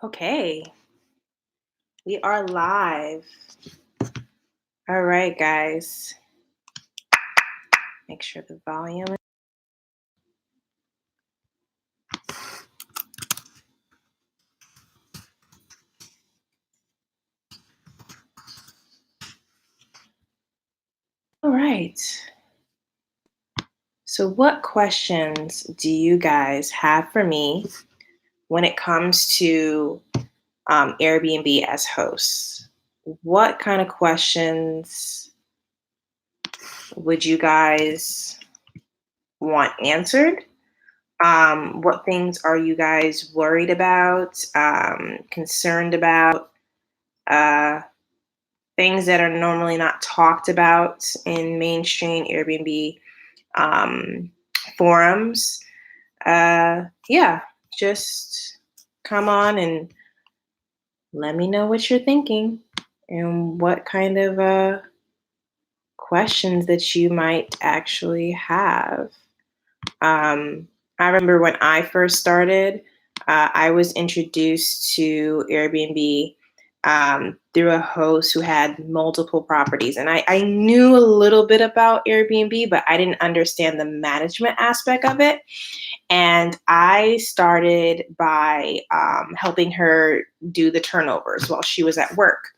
Okay, we are live. All right, guys. Make sure the volume. All right. So, what questions do you guys have for me when it comes to Airbnb as hosts? What kind of questions would you guys want answered? What things are you guys worried about, concerned about? Uh, Things that are normally not talked about in mainstream Airbnb um, forums. Yeah, just come on and let me know what you're thinking and what kind of questions that you might actually have. I remember when I first started, I was introduced to Airbnb through a host who had multiple properties. And I knew a little bit about Airbnb, but I didn't understand the management aspect of it. And I started by helping her do the turnovers while she was at work.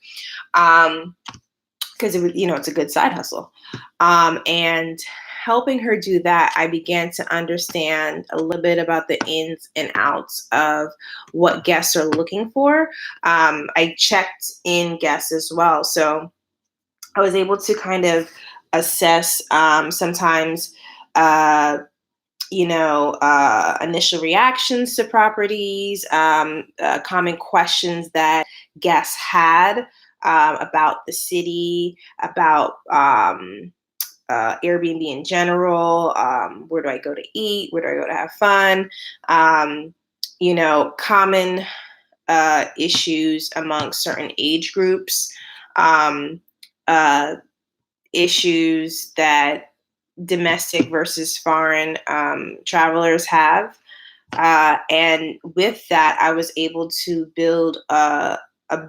Because it's a good side hustle. And helping her do that, I began to understand a little bit about the ins and outs of what guests are looking for. I checked in guests as well. So I was able to kind of assess sometimes, initial reactions to properties, common questions that guests had about the city, about Airbnb in general. Where do I go to eat? Where do I go to have fun? Common issues among certain age groups, um, uh, issues that domestic versus foreign travelers have. And with that, I was able to build a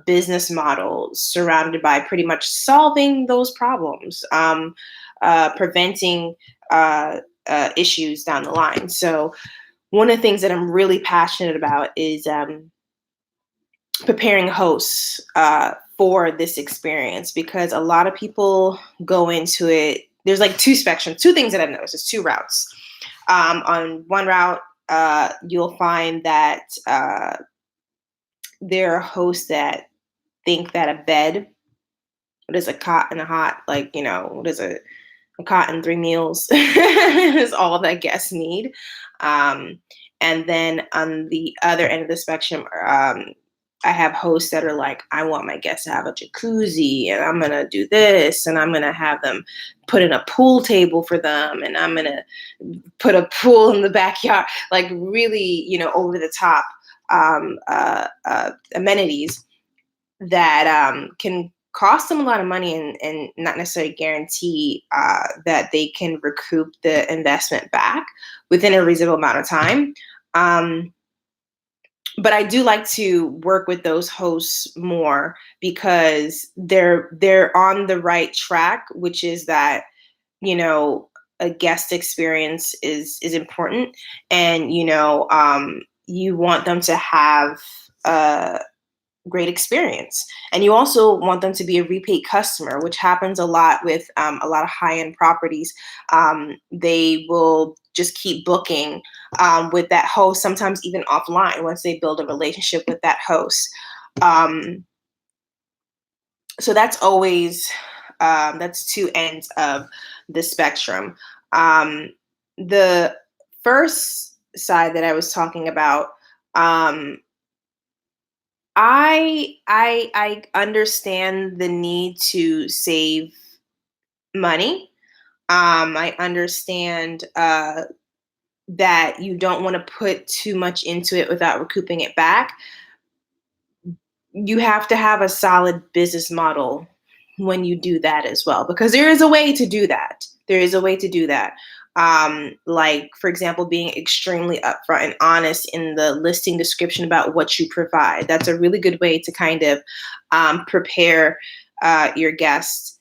business model surrounded by pretty much solving those problems, preventing issues down the line. So, one of the things that I'm really passionate about is preparing hosts for this experience, because a lot of people go into it. There's like two spectrums, two things that I've noticed. There's two routes. On one route, you'll find that there are hosts that think that a bed, what is a cot and a hot, what is a cot and three meals is all that guests need. And then on the other end of the spectrum, I have hosts that are like, I want my guests to have a jacuzzi, and I'm going to do this, and I'm going to have them put in a pool table for them, and I'm going to put a pool in the backyard, like really, over the top amenities that can cost them a lot of money and not necessarily guarantee that they can recoup the investment back within a reasonable amount of time. But I do like to work with those hosts more because they're on the right track, which is that, a guest experience is important, and you want them to have a great experience, and you also want them to be a repeat customer, which happens a lot with a lot of high-end properties. They will just keep booking with that host, sometimes even offline, once they build a relationship with that host. So that's always that's two ends of the spectrum. The first side that I was talking about, I understand the need to save money. I understand that you don't want to put too much into it without recouping it back. You have to have a solid business model when you do that as well, because there is a way to do that. There is a way to do that. Like, for example, being extremely upfront and honest in the listing description about what you provide. That's a really good way to kind of prepare your guests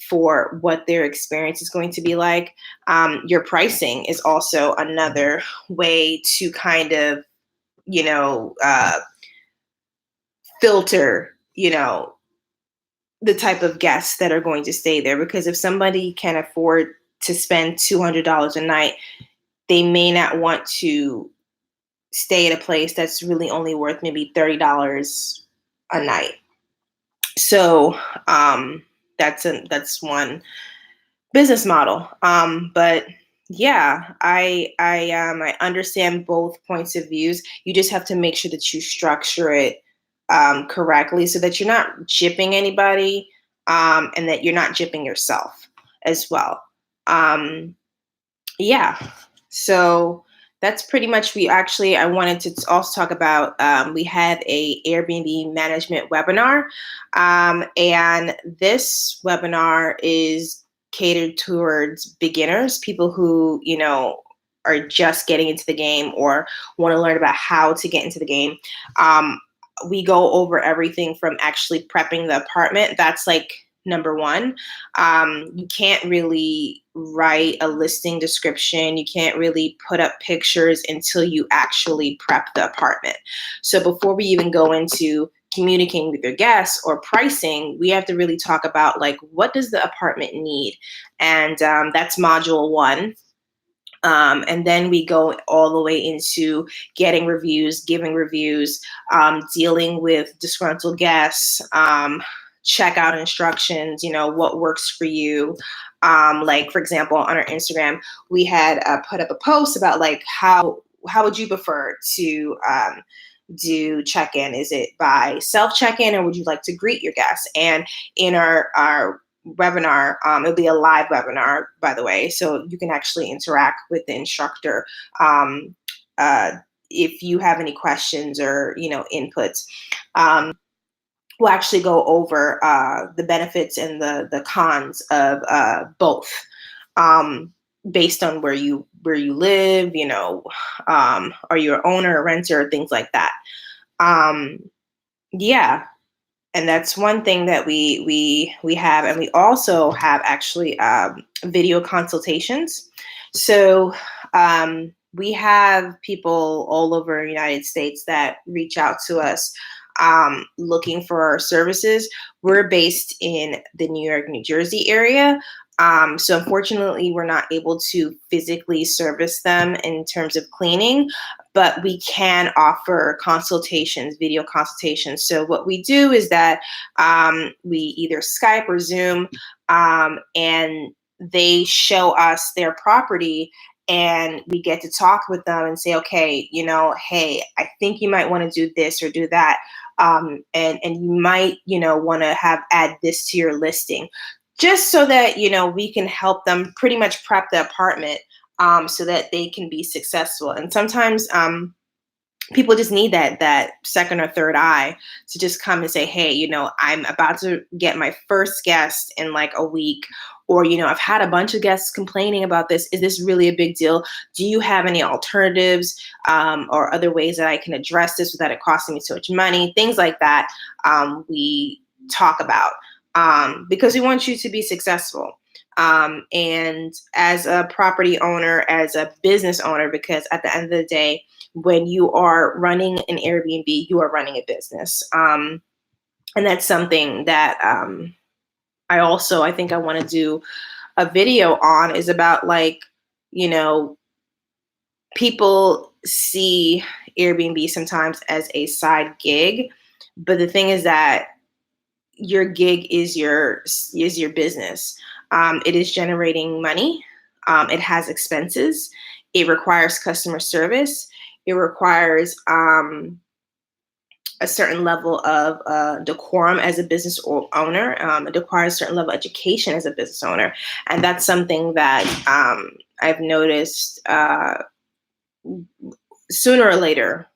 for what their experience is going to be like. Your pricing is also another way to kind of, you know, filter, the type of guests that are going to stay there. Because if somebody can afford to spend $200 a night, they may not want to stay at a place that's really only worth maybe $30 a night. So that's one business model. But yeah, I understand both points of views. You just have to make sure that you structure it correctly so that you're not gypping anybody, and that you're not gypping yourself as well. Um, yeah. So that's pretty much, I wanted to also talk about, we had a Airbnb management webinar. And this webinar is catered towards beginners, people who, are just getting into the game or want to learn about how to get into the game. Um, we go over everything from actually prepping the apartment. That's like number one. You can't really write a listing description. You can't really put up pictures until you actually prep the apartment. So before we even go into communicating with your guests or pricing, we have to really talk about, like, what does the apartment need? And that's module one. And then we go all the way into getting reviews, giving reviews, dealing with disgruntled guests, checkout instructions, what works for you. Like, for example, on our Instagram, we had put up a post about, like, how would you prefer to do check-in? Is it by self check-in, or would you like to greet your guests? And in our webinar, it'll be a live webinar, by the way, so you can actually interact with the instructor uh, if you have any questions or inputs. We'll actually go over the benefits and the cons of both, um, based on where you live. Are you an owner, a renter, things like that. Um, yeah, and that's one thing that we have. And we also have actually video consultations. So we have people all over the United States that reach out to us looking for our services. We're based in the New York, New Jersey area. So unfortunately, we're not able to physically service them in terms of cleaning, but we can offer consultations, video consultations. So what we do is that we either Skype or Zoom, and they show us their property, and we get to talk with them and say, okay, hey, I think you might want to do this or do that. And you might, want to add this to your listing, just so that, we can help them pretty much prep the apartment, so that they can be successful. And sometimes people just need that second or third eye to just come and say, hey, I'm about to get my first guest in like a week, or I've had a bunch of guests complaining about this. Is this really a big deal? Do you have any alternatives, or other ways that I can address this without it costing me so much money? Things like that, we talk about, because we want you to be successful. And as a property owner, as a business owner, because at the end of the day, when you are running an Airbnb, you are running a business. And that's something that I think I want to do a video on, is about, like, people see Airbnb sometimes as a side gig, but the thing is that your gig is your business. It is generating money. It has expenses. It requires customer service. It requires a certain level of decorum as a business owner. It requires a certain level of education as a business owner, and that's something that I've noticed sooner or later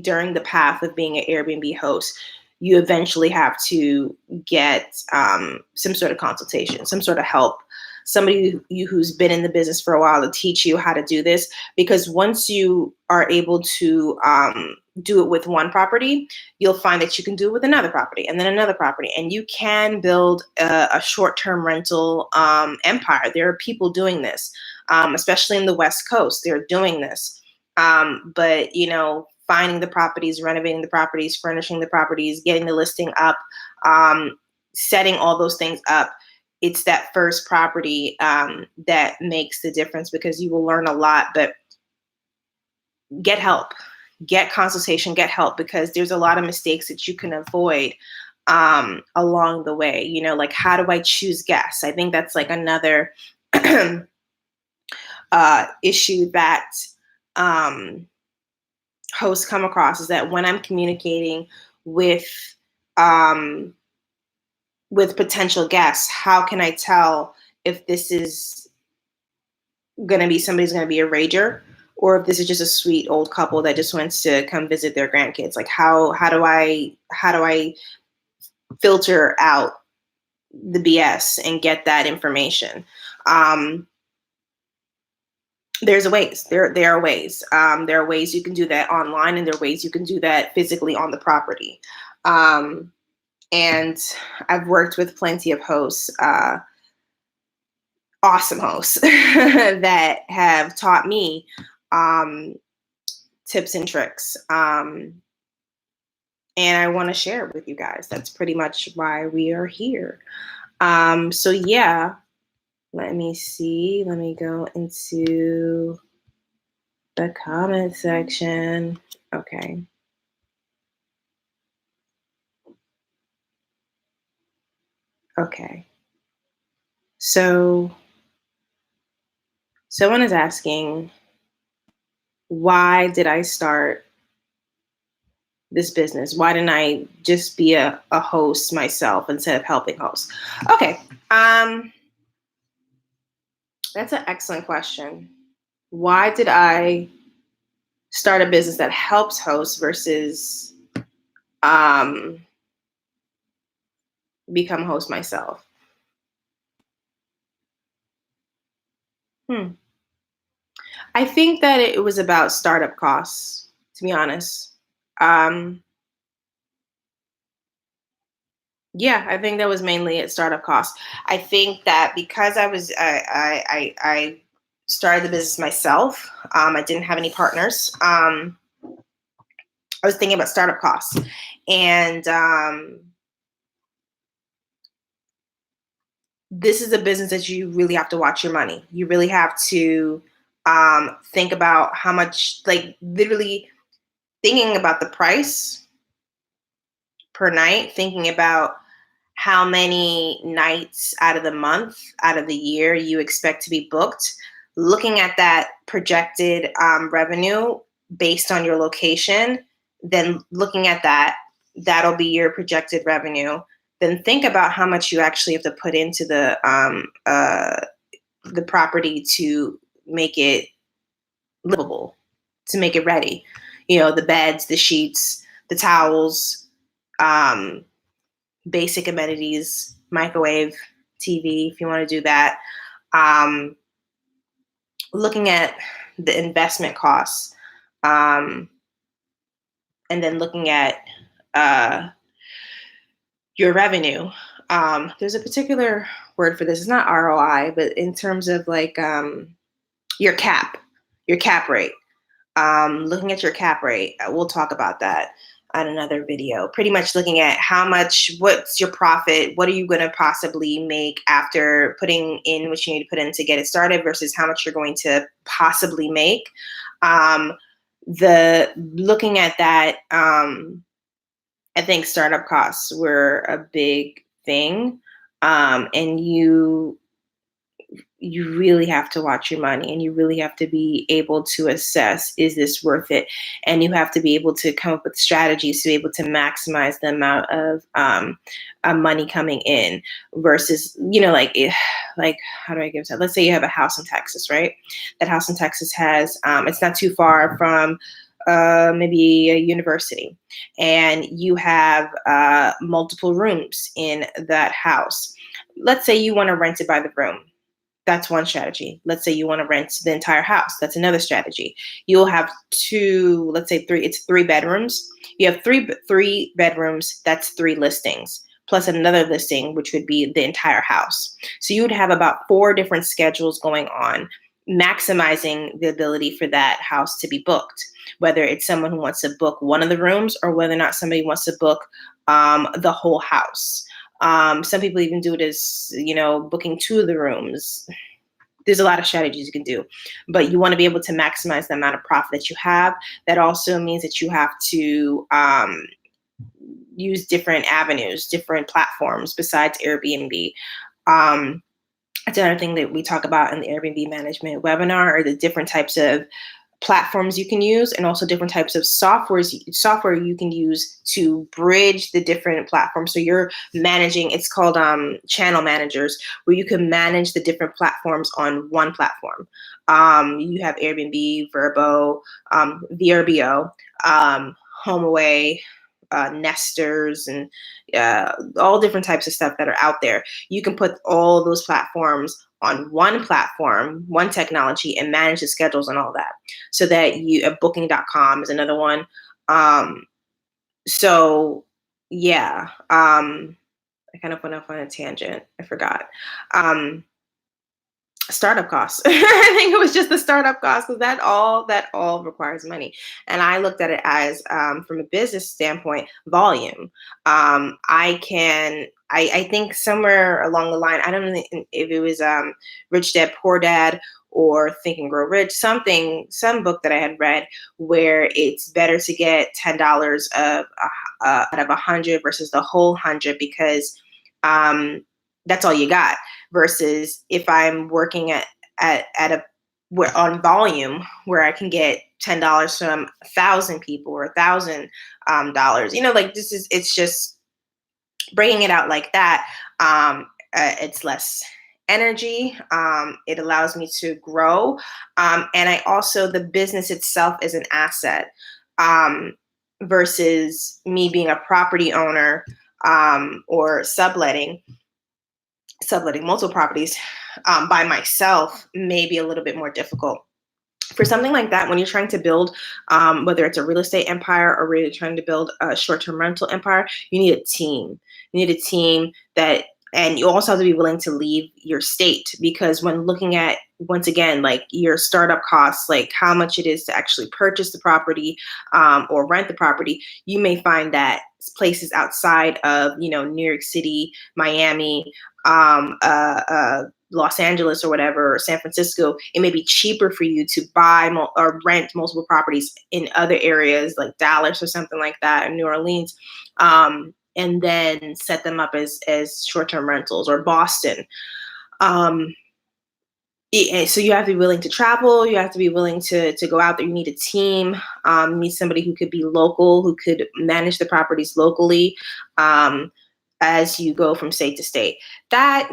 during the path of being an Airbnb host. You eventually have to get some sort of consultation, some sort of help, somebody who's been in the business for a while to teach you how to do this. Because once you are able to do it with one property, you'll find that you can do it with another property and then another property, and you can build a short-term rental empire. There are people doing this, especially in the West Coast. They're doing this. But finding the properties, renovating the properties, furnishing the properties, getting the listing up, setting all those things up. It's that first property that makes the difference, because you will learn a lot. But get help, get consultation, get help, because there's a lot of mistakes that you can avoid along the way. Like, how do I choose guests? I think that's like another issue that hosts come across, is that when I'm communicating with potential guests, how can I tell if this is going to be somebody's going to be a rager, or if this is just a sweet old couple that just wants to come visit their grandkids? Like, how do I filter out the BS and get that information? There's a ways. There are ways. There are ways you can do that online, and there are ways you can do that physically on the property. And I've worked with plenty of hosts, awesome hosts, that have taught me tips and tricks. And I want to share it with you guys. That's pretty much why we are here. So yeah, let me see. Let me go into the comment section. Okay. Okay. So someone is asking, why did I start this business? Why didn't I just be a host myself instead of helping hosts? Okay. That's an excellent question. Why did I start a business that helps hosts versus become a host myself? I think that it was about startup costs, to be honest. Yeah, I think that was mainly at startup costs. I think that because I started the business myself, I didn't have any partners. I was thinking about startup costs, and this is a business that you really have to watch your money. You really have to think about how much, like literally thinking about the price per night, thinking about how many nights out of the month, out of the year you expect to be booked, looking at that projected revenue based on your location, then looking at that, that'll be your projected revenue. Then think about how much you actually have to put into the property to make it livable, to make it ready. The beds, the sheets, the towels, basic amenities, microwave, TV, if you want to do that. Looking at the investment costs, and then looking at your revenue. There's a particular word for this. It's not ROI, but in terms of like your cap rate. Looking at your cap rate, we'll talk about that on another video. Pretty much looking at what's your profit, what are you going to possibly make after putting in what you need to put in to get it started versus how much you're going to possibly make. Looking at that, I think startup costs were a big thing, and you really have to watch your money, and you really have to be able to assess, is this worth it? And you have to be able to come up with strategies to be able to maximize the amount of money coming in versus, like how do I give that? Let's say you have a house in Texas, right? That house in Texas has, it's not too far from maybe a university, and you have multiple rooms in that house. Let's say you want to rent it by the room. That's one strategy. Let's say you want to rent the entire house. That's another strategy. You'll have two, let's say three, it's 3 bedrooms. You have three bedrooms, that's 3 listings, plus another listing, which would be the entire house. So you would have about 4 different schedules going on, maximizing the ability for that house to be booked, whether it's someone who wants to book one of the rooms or whether or not somebody wants to book the whole house. Some people even do it as, booking 2 of the rooms. There's a lot of strategies you can do, but you want to be able to maximize the amount of profit that you have. That also means that you have to use different avenues, different platforms besides Airbnb. Um, that's another thing that we talk about in the Airbnb management webinar, are the different types of platforms you can use, and also different types of software you can use to bridge the different platforms. So you're managing, it's called channel managers, where you can manage the different platforms on one platform. You have Airbnb, Verbo, VRBO, HomeAway, Nesters, and all different types of stuff that are out there. You can put all those platforms on one platform, one technology, and manage the schedules and all that. So that booking.com is another one. So yeah, I kind of went off on a tangent. I forgot. Um, Startup costs. I think it was just the startup costs, because that all requires money. And I looked at it as, from a business standpoint, volume. I think somewhere along the line, I don't know if it was Rich Dad Poor Dad or Think and Grow Rich, some book that I had read, where it's better to get $10 out of 100 versus the whole 100, because that's all you got. Versus if I'm working at a where on volume, where I can get $10 from 1,000 people or $1,000 like it's just breaking it out like that. It's less energy. It allows me to grow, and I also, the business itself is an asset, versus me being a property owner, or subletting multiple properties by myself may be a little bit more difficult. For something like that, when you're trying to build, whether it's a real estate empire or really trying to build a short-term rental empire, you need a team. You need a team and you also have to be willing to leave your state, because when looking at, once again, like your startup costs, like how much it is to actually purchase the property, or rent the property, you may find that places outside of, New York City, Miami, Los Angeles or whatever, or San Francisco, it may be cheaper for you to buy or rent multiple properties in other areas like Dallas or something like that, or New Orleans, and then set them up as short-term rentals, or Boston. So you have to be willing to travel. You have to be willing to go out there. You need a team. You need somebody who could be local, who could manage the properties locally, as you go from state to state. That,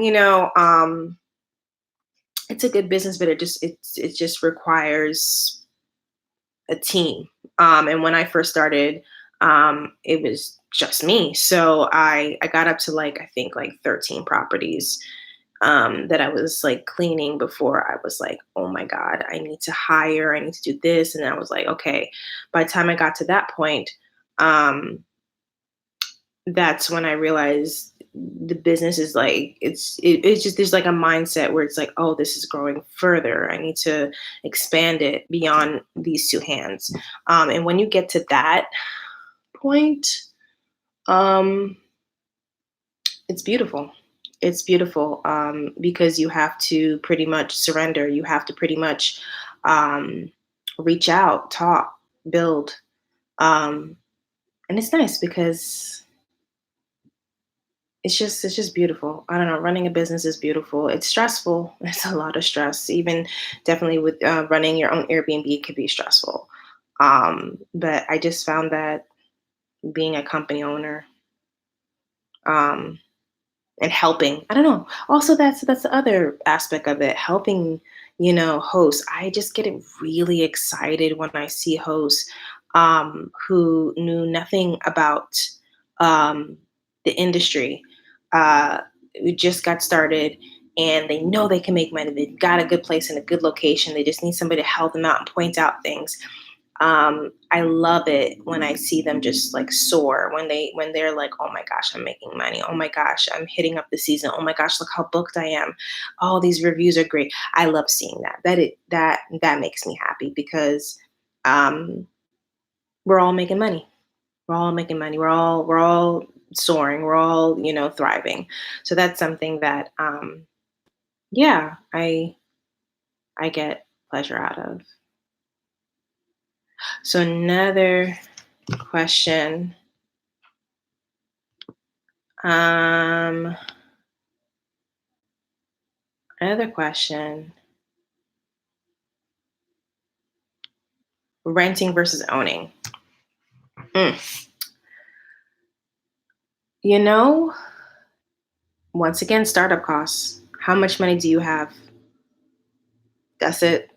it's a good business, but it just requires a team. And when I first started, it was just me. So I got up to, like, I think like 13 properties that I was like cleaning before I was like, oh my God, I need to do this. And I was like, okay, by the time I got to that point, that's when I realized the business is like, it's just, there's like a mindset where it's like, oh, this is growing further. I need to expand it beyond these 2 hands. And when you get to that point, it's beautiful. It's beautiful, because you have to pretty much surrender. You have to pretty much reach out, talk, build. And it's nice because it's just beautiful. I don't know. Running a business is beautiful. It's stressful. It's a lot of stress. Even definitely with running your own Airbnb, it could be stressful. But I just found that being a company owner, um, and helping, I don't know. Also, that's the other aspect of it. Helping, hosts. I just get really excited when I see hosts who knew nothing about um, the industry, who just got started, and they know they can make money. They've got a good place in a good location. They just need somebody to help them out and point out things. I love it when I see them just like soar when they're like, oh my gosh, I'm making money. Oh my gosh, I'm hitting up the season. Oh my gosh, look how booked I am. Oh, these reviews are great. I love seeing that. That makes me happy because um, we're all making money. We're all making money. We're all soaring. We're all thriving. So that's something that yeah, I get pleasure out of. So question. Um, another question. Renting versus owning. Mm. You know, once again, startup costs. How much money do you have? That's it.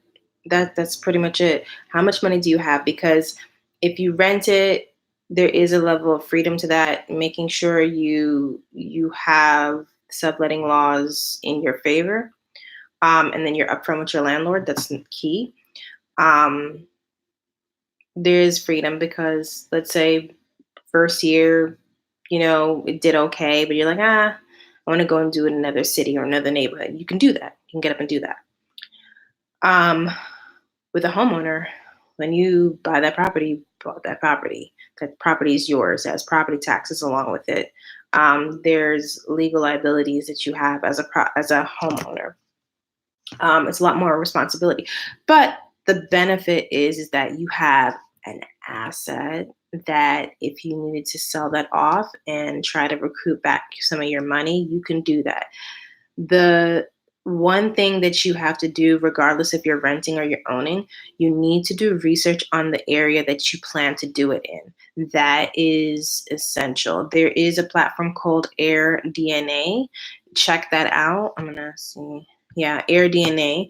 That's pretty much it. How much money do you have? Because if you rent it, there is a level of freedom to that, making sure you have subletting laws in your favor. And then you're upfront with your landlord. That's key. Um, there is freedom because let's say first year, it did okay, but you're like, I want to go and do it in another city or another neighborhood. You can do that. You can get up and do that. Um, with a homeowner, when you buy that property, you bought that property. That property is yours. It has property taxes along with it. There's legal liabilities that you have as a homeowner. It's a lot more responsibility, but the benefit is that you have an asset that if you needed to sell that off and try to recoup back some of your money, you can do that. The one thing that you have to do, regardless if you're renting or you're owning, you need to do research on the area that you plan to do it in. That is essential. There is a platform called AirDNA. Check that out. I'm gonna see. Yeah, AirDNA.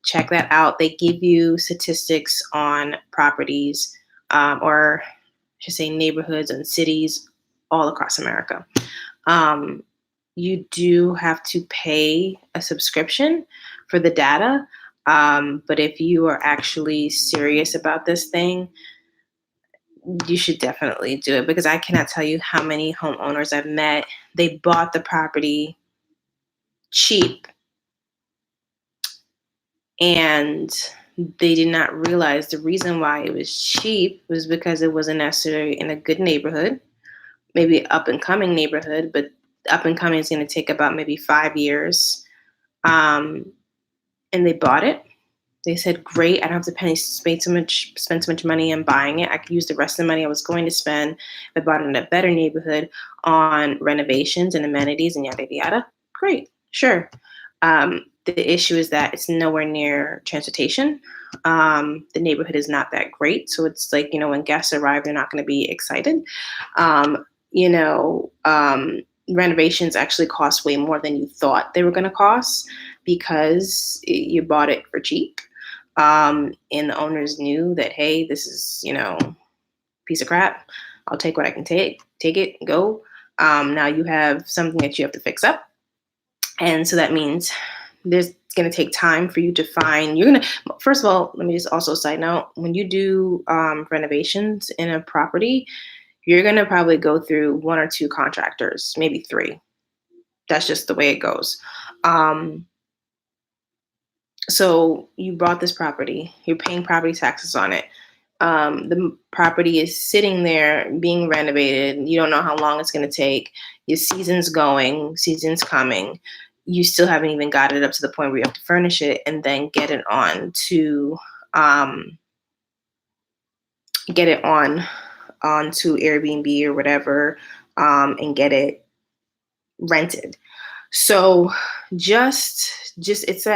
Check that out. They give you statistics on properties, or I should say neighborhoods and cities all across America. Um, you do have to pay a subscription for the data. But if you are actually serious about this thing, you should definitely do it because I cannot tell you how many homeowners I've met. They bought the property cheap and they did not realize the reason why it was cheap was because it wasn't necessarily in a good neighborhood, maybe up and coming neighborhood, but up and coming is going to take about maybe 5 years. Um, and they bought it. They said, "Great! I don't have to spend so much money on buying it. I could use the rest of the money I was going to spend if I bought it in a better neighborhood on renovations and amenities and yada yada yada." Great, sure. The issue is that it's nowhere near transportation. The neighborhood is not that great, so it's like when guests arrive, they're not going to be excited. Um, you know, um, Renovations actually cost way more than you thought they were going to cost because you bought it for cheap. And the owners knew that, hey, this is, piece of crap. I'll take what I can take it, go. Now you have something that you have to fix up. And so that means there's going to take time for you to find, first of all, let me just also side note, when you do renovations in a property, you're going to probably go through one or two contractors, maybe three. That's just the way it goes. So you bought this property, you're paying property taxes on it. The property is sitting there being renovated. You don't know how long it's going to take. Your season's coming. You still haven't even got it up to the point where you have to furnish it and then um, get it onto Airbnb or whatever, and get it rented. So just it's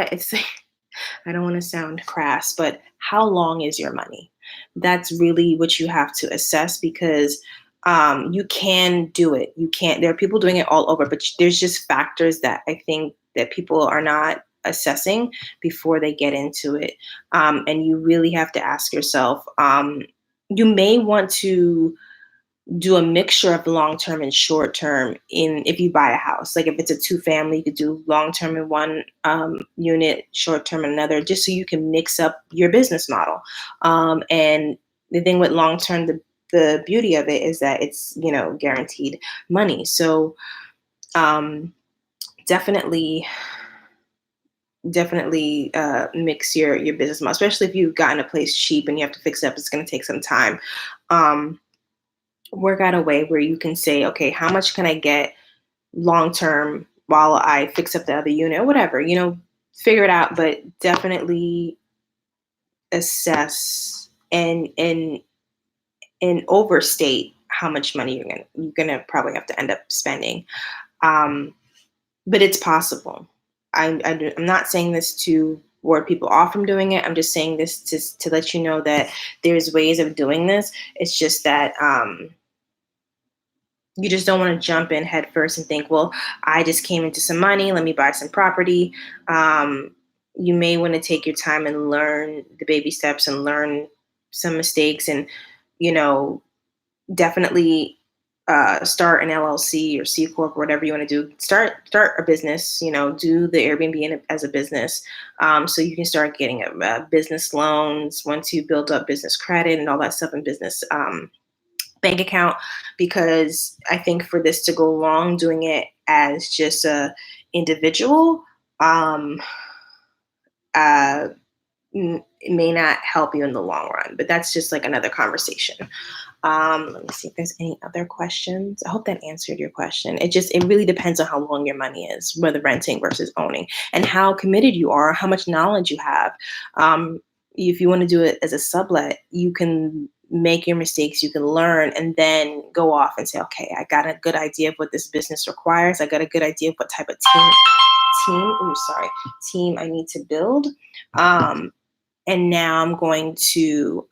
I don't want to sound crass, but how long is your money? That's really what you have to assess because you can do it. You can't. There are people doing it all over, but there's just factors that I think that people are not assessing before they get into it, and you really have to ask yourself. You may want to do a mixture of long term and short term in if you buy a house. Like if it's a two family, you could do long term in one unit, short term in another, just so you can mix up your business model. And the thing with long term, the beauty of it is that it's guaranteed money. So um, definitely mix your business model, especially if you've gotten a place cheap and you have to fix it up. It's going to take some time. Um, Work out a way where you can say, okay, how much can I get long term while I fix up the other unit or whatever, figure it out, but definitely assess and overstate how much money you're gonna probably have to end up spending. Um, but it's possible. I'm not saying this to ward people off from doing it. I'm just saying this to let you know that there's ways of doing this. It's just that you just don't want to jump in head first and think, well, I just came into some money, let me buy some property. You may want to take your time and learn the baby steps and learn some mistakes, and you know definitely start an LLC or C corp or whatever you want to do. Start a business. Do the Airbnb as a business, so you can start getting business loans once you build up business credit and all that stuff in business. Bank account, because I think for this to go long doing it as just a individual, um, uh, it may not help you in the long run. But that's just like another conversation. Let me see if there's any other questions. I hope that answered your question. It really depends on how long your money is, whether renting versus owning, and how committed you are, how much knowledge you have. Um, if you want to do it as a sublet, you can make your mistakes, you can learn, and then go off and say, okay, I got a good idea of what this business requires. I got a good idea of what type of team I need to build. Um, and now I'm going to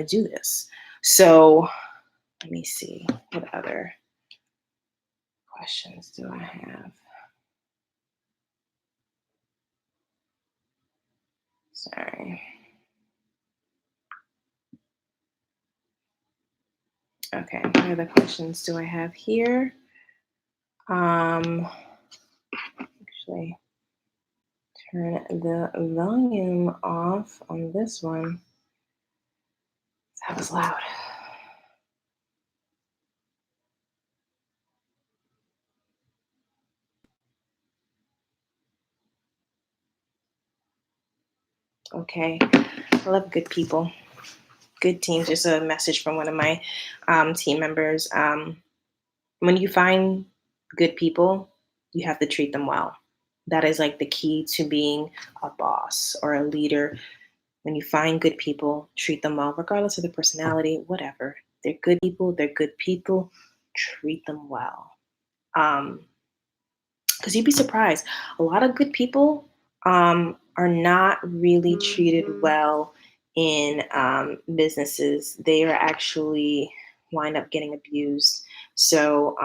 do this. So let me see. What other questions do I have? Sorry. Okay, what other questions do I have here? Actually, turn the volume off on this one. That was loud. Okay, I love good people, good teams. Just a message from one of my team members. When you find good people, you have to treat them well. That is like the key to being a boss or a leader. When you find good people, treat them well, regardless of their personality, whatever. They're good people. They're good people. Treat them well. Because you'd be surprised. A lot of good people are not really treated well in businesses. They are actually wind up getting abused. So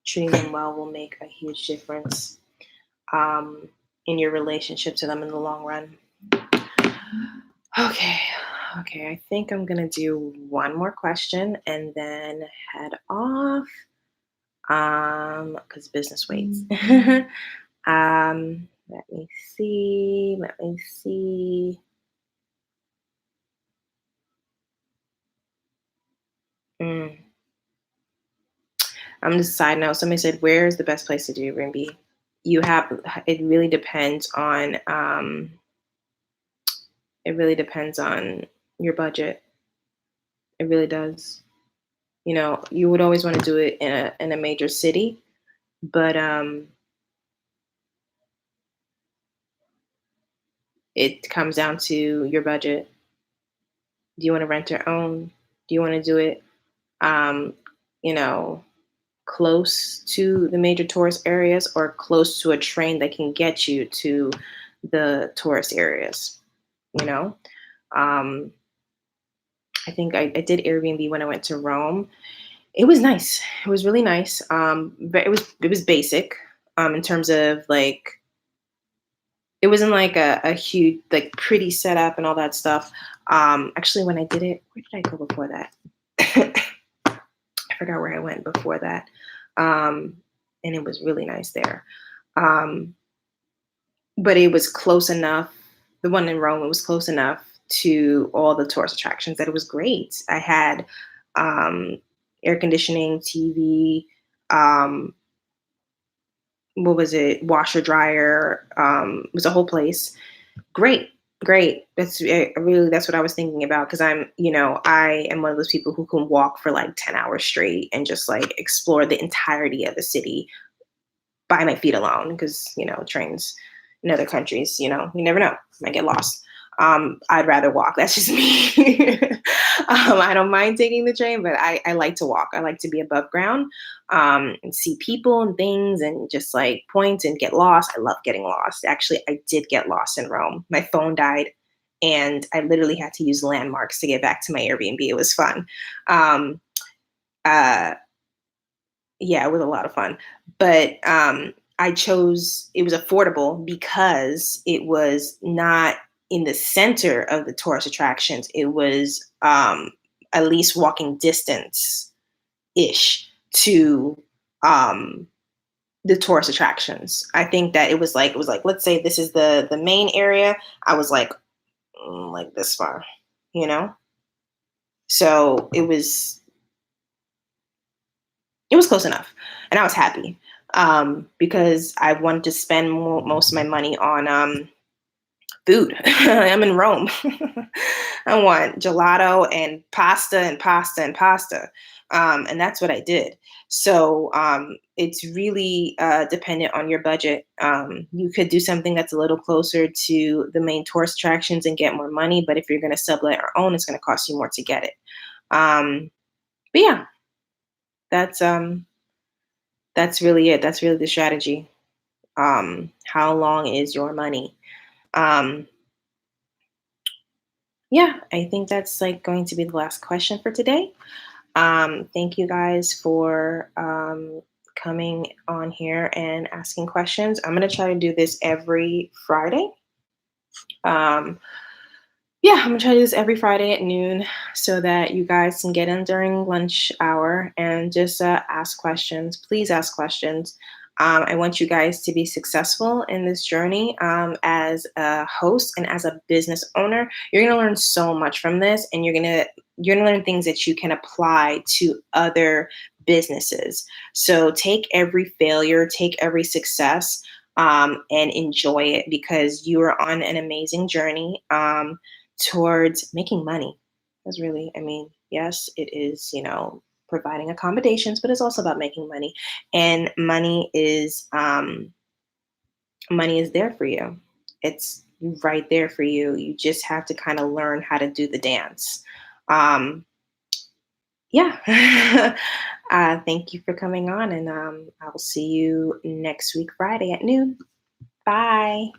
treating them well will make a huge difference um, in your relationship to them in the long run. Okay. I think I'm gonna do one more question and then head off. Because business waits. Let me see. Mm. Just a side note. Somebody said, "Where is the best place to do Airbnb?" It really depends on. It really depends on your budget. It really does. You would always want to do it in a major city, but it comes down to your budget. Do you want to rent or own? Do you want to do it, um, you know, close to the major tourist areas or close to a train that can get you to the tourist areas? You know, um, I think I did Airbnb when I went to Rome. It was nice. It was really nice. But it was basic in terms of like It wasn't like a huge, like pretty setup and all that stuff. Actually, when I did it, where did I go before that? I forgot where I went before that. Um, and it was really nice there. Um, but it was close enough. The one in Rome, it was close enough to all the tourist attractions that it was great. I had um, air conditioning, TV, um, what was it, washer, dryer. It was a whole place. Great, great. Really that's what I was thinking about because I am one of those people who can walk for like 10 hours straight and just like explore the entirety of the city by my feet alone because trains in other countries, you never know, might get lost. I'd rather walk. That's just me. I don't mind taking the train, but I like to walk. I like to be above ground and see people and things and just like point and get lost. I love getting lost. Actually, I did get lost in Rome. My phone died, and I literally had to use landmarks to get back to my Airbnb. It was fun. Um, uh, yeah, it was a lot of fun. But I chose it was affordable because it was not in the center of the tourist attractions. It was at least walking distance ish to um, the tourist attractions. I think that it was like let's say this is the main area. I was like this far, you know. So it was close enough, and I was happy because I wanted to spend most of my money on food. I'm in Rome. I want gelato and pasta and pasta and pasta, and that's what I did. So it's really dependent on your budget. You could do something that's a little closer to the main tourist attractions and get more money, but if you're going to sublet or own, it's going to cost you more to get it. Um, but yeah, that's um, that's really it. That's really the strategy. How long is your money? Um, yeah, I think that's like going to be the last question for today. Thank you guys for coming on here and asking questions. I'm going to try to do this every Friday. Um, Yeah, I'm gonna try to do this every Friday at noon so that you guys can get in during lunch hour and just ask questions. Please ask questions. I want you guys to be successful in this journey as a host and as a business owner. You're gonna learn so much from this, and you're gonna learn things that you can apply to other businesses. So take every failure, take every success, and enjoy it because you are on an amazing journey. Towards making money. That's really, I mean, yes, it is, providing accommodations, but it's also about making money. And money is there for you. It's right there for you. You just have to kind of learn how to do the dance. Um, yeah. Thank you for coming on, and I will see you next week, Friday at noon. Bye.